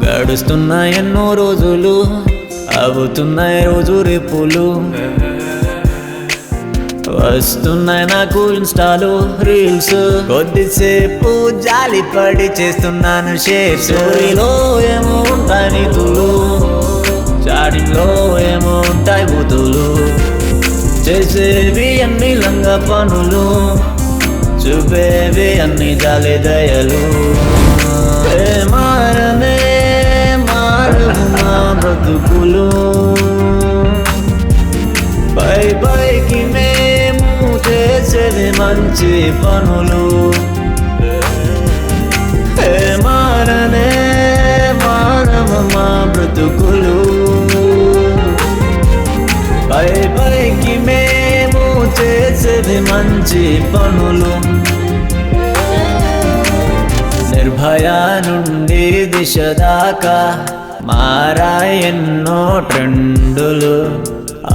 గడుస్తున్నాయి ఎన్నో రోజులు, అవుతున్నాయి రోజు రేపులు. వస్తున్నాయి నాకు ఇన్స్టాలో రీల్స్, కొద్దిసేపు జాలి పడి చేస్తున్నాను షేర్. స్టోరీలో ఏమో ఉంటాయి నీతులు, చాటింగ్లో ఏమో ఉంటాయి బూతులు. చేసేవి అన్ని లంగ పనులు, చూపేవి అన్ని జాలి దయలు. మారనే మారవు మా బ్రతుకులు, పై పైకి మేము చేసేది మంచి పనులు. మారనే మారవు మా బ్రతుకులు, పై పైకి మేము చేసేది మంచి పనులు. నిర్భయ నుండి దిశ దాకా మారాయి ఎన్నో ట్రెండులు.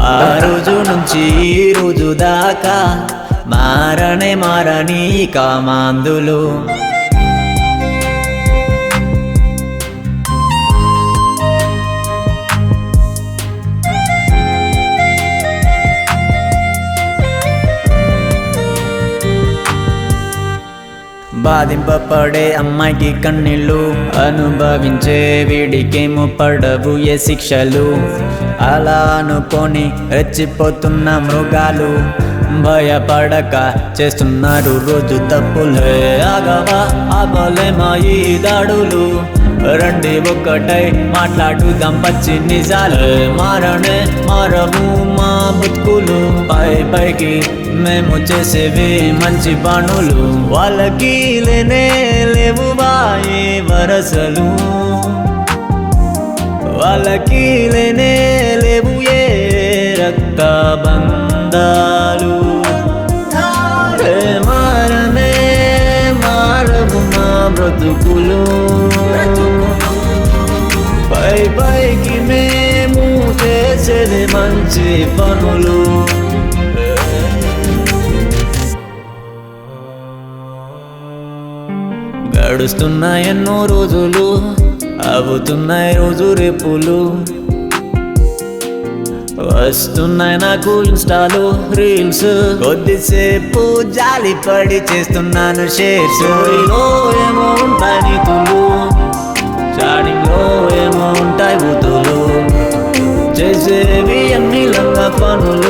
ఆ రోజు నుంచి ఈ రోజు దాకా మారని కామాందులు. బాధింపబడే అమ్మాయికి కన్నీళ్ళు, అనుభవించే వీడికేమో పడవు ఏ శిక్షలు. అలా అనుకొని రెచ్చిపోతున్న మృగాలు, భయపడక చేస్తున్నారు రోజు తప్పులే. ఆగవా ఆపలేమా ఈ దాడులు, రండి ఒక్కటై మాట్లాడుదాం పచ్చి నిజాలు. మారనే మారవు మా బతుకులు, పై పైకి మేము చేసేవి మంచి పనులు. వాళ్ళకి లేనే లేవు బాయే వరసలు, వాళ్ళకి లేనే లేవు ఏ రక్త బంధాలు. మారనే మారవు మా బ్రతుకులు, పై పైకి మేము చేసేది మంచి పనులు. గడుస్తున్నాయి ఎన్నో రోజులు, అవుతున్నాయి రోజు రేపులు. వస్తున్నాయి నాకు ఇన్స్టాలో రీల్స్, కొద్దిసేపు జాలి పడి చేస్తున్నాను షేర్. స్టోరీలో ఏమో ఉంటాయి నీతులు, చాటింగ్లో ఏమో ఉంటాయి బూతులు. చేసేవి అన్ని లంగ పనులు,